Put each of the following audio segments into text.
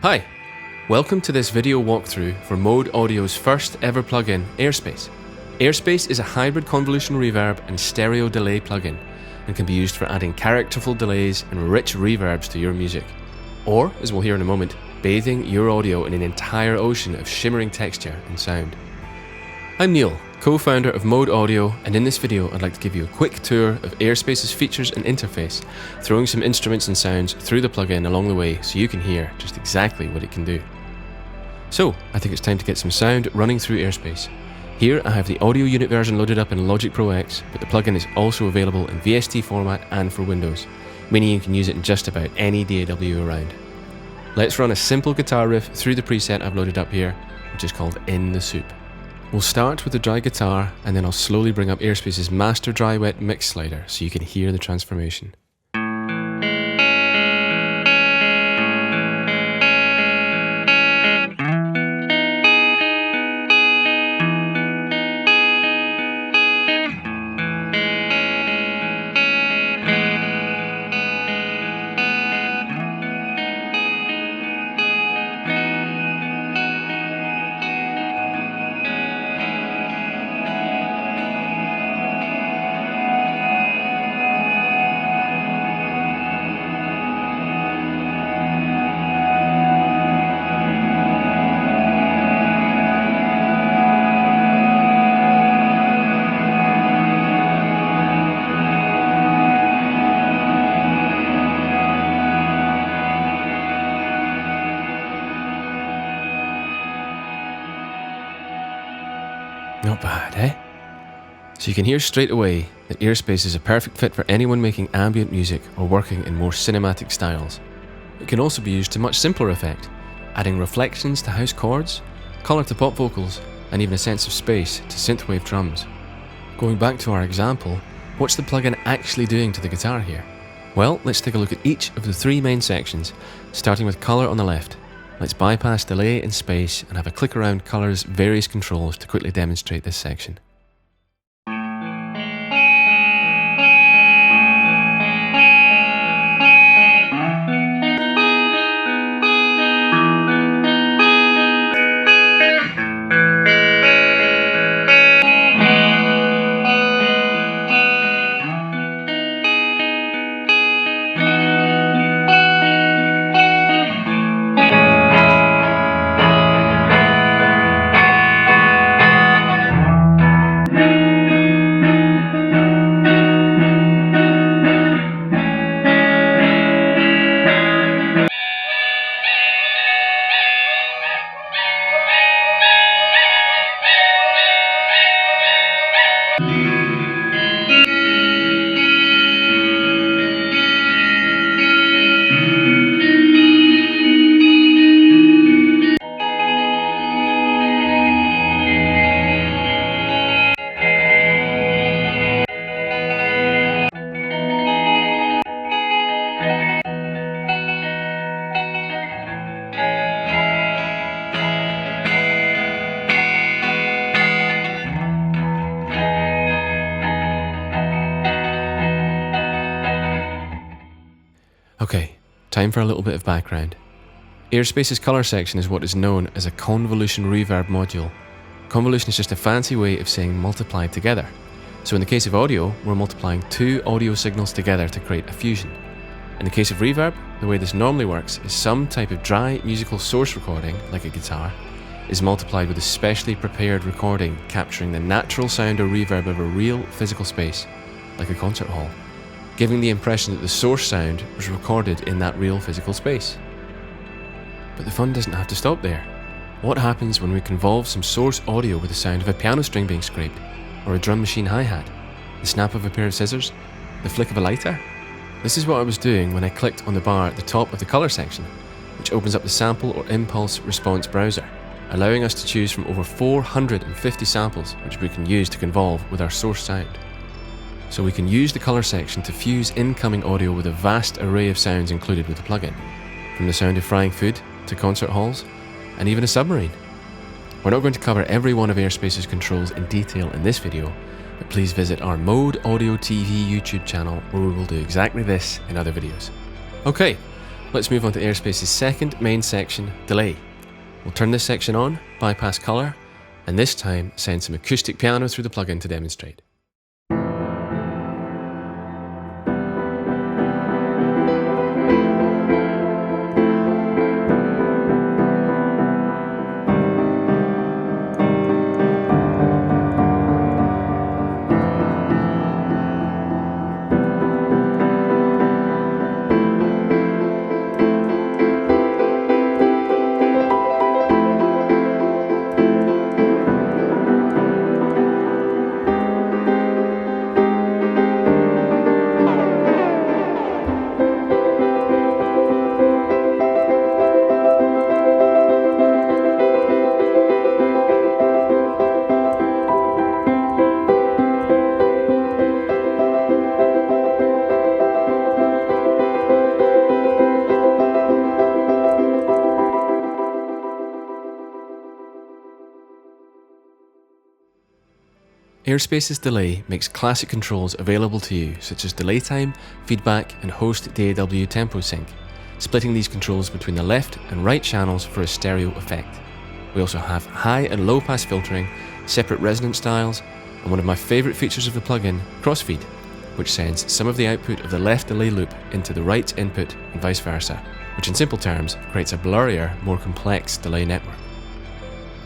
Hi, welcome to this video walkthrough for Mode Audio's first ever plugin, Airspace. Airspace is a hybrid convolution reverb and stereo delay plugin and can be used for adding characterful delays and rich reverbs to your music. Or, as we'll hear in a moment, bathing your audio in an entire ocean of shimmering texture and sound. I'm Neil, co-founder of Mode Audio, and in this video I'd like to give you a quick tour of Airspace's features and interface, throwing some instruments and sounds through the plugin along the way so you can hear just exactly what it can do. So, I think it's time to get some sound running through Airspace. Here I have the audio unit version loaded up in Logic Pro X, but the plugin is also available in VST format and for Windows, meaning you can use it in just about any DAW around. Let's run a simple guitar riff through the preset I've loaded up here, which is called In the Soup. We'll start with the dry guitar, and then I'll slowly bring up Airspace's master dry wet mix slider so you can hear the transformation. Not bad, eh? So you can hear straight away that Airspace is a perfect fit for anyone making ambient music or working in more cinematic styles. It can also be used to much simpler effect, adding reflections to house chords, colour to pop vocals, and even a sense of space to synthwave drums. Going back to our example, what's the plugin actually doing to the guitar here? Well, let's take a look at each of the three main sections, starting with colour on the left. Let's bypass delay and space and have a click around colour's various controls to quickly demonstrate this section. Okay, time for a little bit of background. Airspace's colour section is what is known as a convolution reverb module. Convolution is just a fancy way of saying multiplied together. So in the case of audio, we're multiplying two audio signals together to create a fusion. In the case of reverb, the way this normally works is some type of dry musical source recording, like a guitar, is multiplied with a specially prepared recording capturing the natural sound or reverb of a real physical space, like a concert hall, giving the impression that the source sound was recorded in that real physical space. But the fun doesn't have to stop there. What happens when we convolve some source audio with the sound of a piano string being scraped, or a drum machine hi-hat, the snap of a pair of scissors, the flick of a lighter? This is what I was doing when I clicked on the bar at the top of the colour section, which opens up the sample or impulse response browser, allowing us to choose from over 450 samples which we can use to convolve with our source sound. So we can use the colour section to fuse incoming audio with a vast array of sounds included with the plugin, from the sound of frying food to concert halls, and even a submarine. We're not going to cover every one of Airspace's controls in detail in this video, but please visit our Mode Audio TV YouTube channel where we will do exactly this in other videos. Okay, Let's move on to Airspace's second main section, delay. We'll turn this section on, bypass color, and this time send some acoustic piano through the plugin to demonstrate. Airspace's delay makes classic controls available to you, such as delay time, feedback, and host DAW tempo sync, splitting these controls between the left and right channels for a stereo effect. We also have high and low pass filtering, separate resonance styles, and one of my favourite features of the plugin, crossfeed, which sends some of the output of the left delay loop into the right input and vice versa, which in simple terms creates a blurrier, more complex delay network.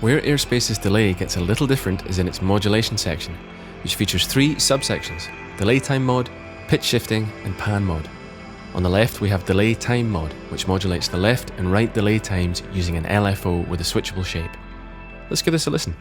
Where Airspace's delay gets a little different is in its modulation section, which features 3 subsections: delay time mod, pitch shifting, and pan mod. On the left we have delay time mod, which modulates the left and right delay times using an LFO with a switchable shape. Let's give this a listen.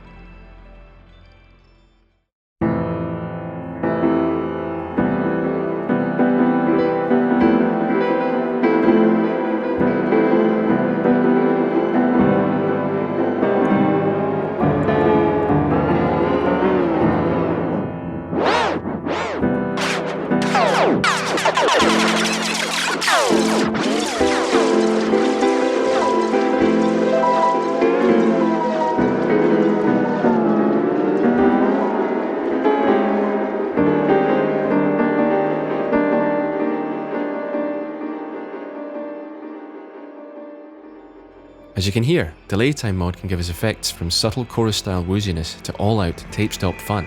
As you can hear, delay time mod can give us effects from subtle chorus-style wooziness to all-out tape-stop fun.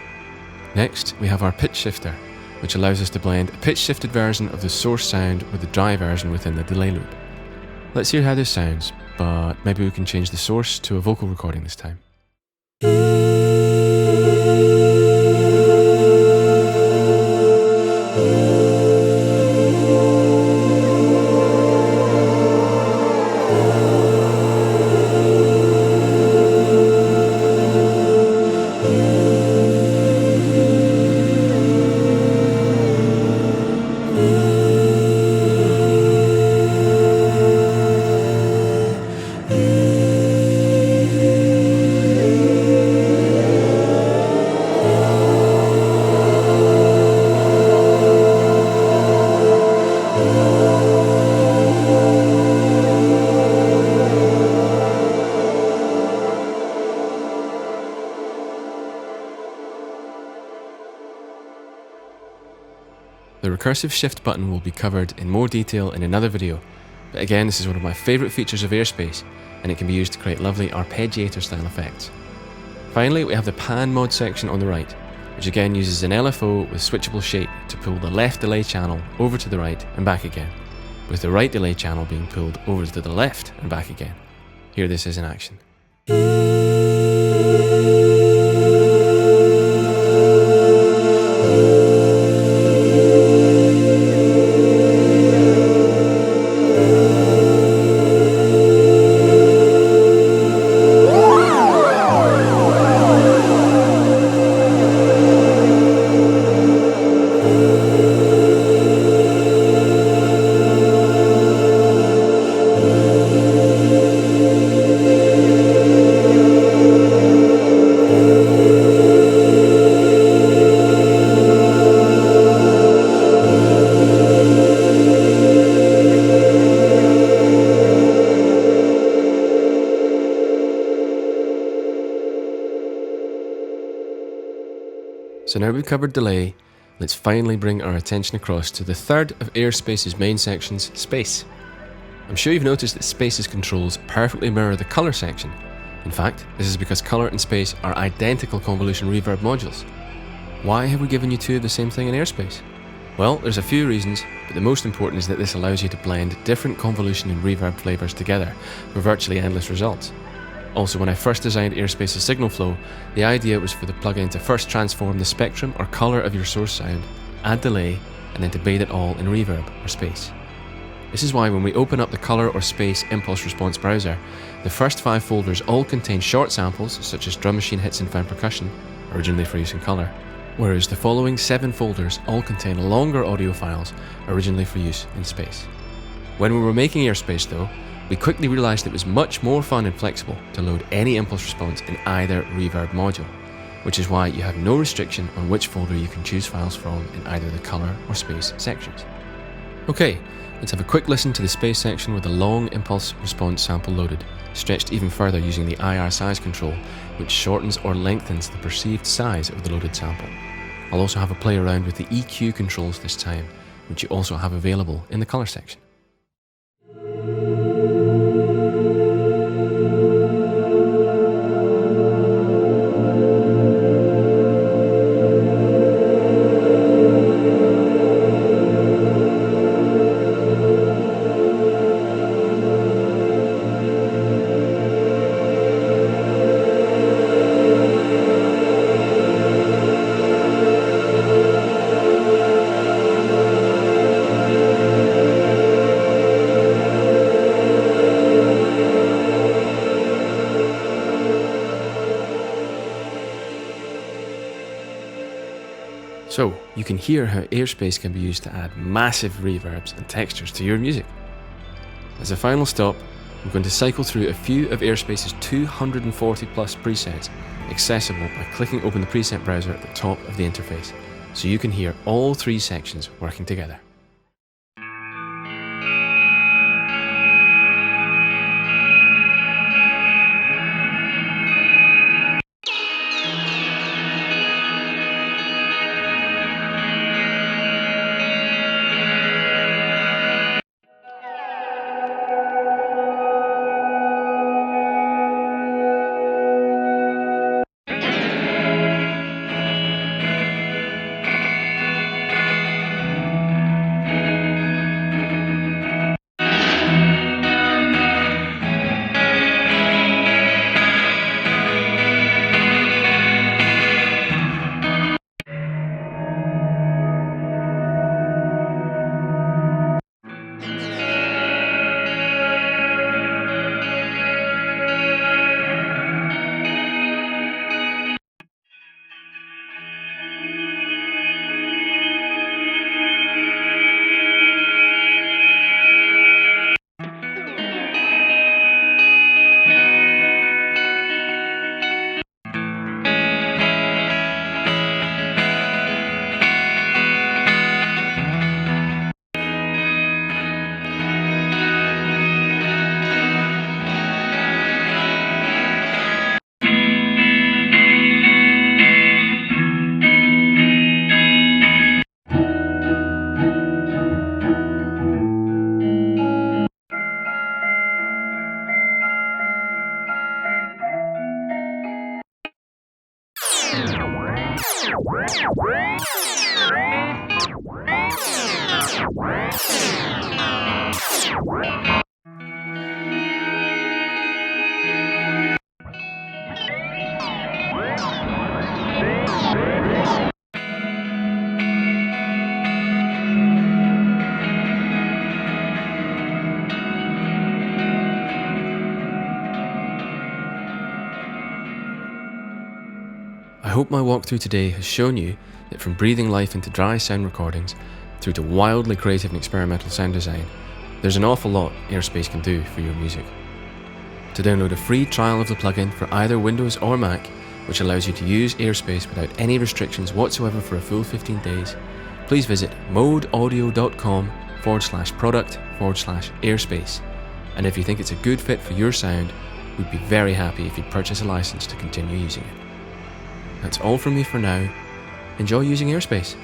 Next, we have our pitch shifter, which allows us to blend a pitch-shifted version of the source sound with the dry version within the delay loop. Let's hear how this sounds, but maybe we can change the source to a vocal recording this time. The recursive shift button will be covered in more detail in another video, but again this is one of my favourite features of Airspace, and it can be used to create lovely arpeggiator style effects. Finally, we have the pan mod section on the right, which again uses an LFO with switchable shape to pull the left delay channel over to the right and back again, with the right delay channel being pulled over to the left and back again. Here this is in action. So now we've covered delay, let's finally bring our attention across to the third of Airspace's main sections, space. I'm sure you've noticed that Space's controls perfectly mirror the color section. In fact, this is because color and space are identical convolution reverb modules. Why have we given you two of the same thing in Airspace? Well, there's a few reasons, but the most important is that this allows you to blend different convolution and reverb flavors together for virtually endless results. Also, when I first designed Airspace's signal flow, the idea was for the plugin to first transform the spectrum or color of your source sound, add delay, and then to bathe it all in reverb or space. This is why when we open up the color or space impulse response browser, the first 5 folders all contain short samples such as drum machine hits and found percussion, originally for use in color, whereas the following 7 folders all contain longer audio files, originally for use in space. When we were making Airspace though, we quickly realised it was much more fun and flexible to load any impulse response in either reverb module, which is why you have no restriction on which folder you can choose files from in either the color or space sections. Okay, let's have a quick listen to the space section with a long impulse response sample loaded, stretched even further using the IR size control, which shortens or lengthens the perceived size of the loaded sample. I'll also have a play around with the EQ controls this time, which you also have available in the color section. So, you can hear how Airspace can be used to add massive reverbs and textures to your music. As a final stop, I'm going to cycle through a few of Airspace's 240 plus presets, accessible by clicking open the preset browser at the top of the interface, so you can hear all 3 sections working together. I hope my walkthrough today has shown you that from breathing life into dry sound recordings through to wildly creative and experimental sound design, there's an awful lot Airspace can do for your music. To download a free trial of the plugin for either Windows or Mac, which allows you to use Airspace without any restrictions whatsoever for a full 15 days, please visit modeaudio.com/product/Airspace. And if you think it's a good fit for your sound, we'd be very happy if you'd purchase a license to continue using it. That's all from me for now. Enjoy using Airspace.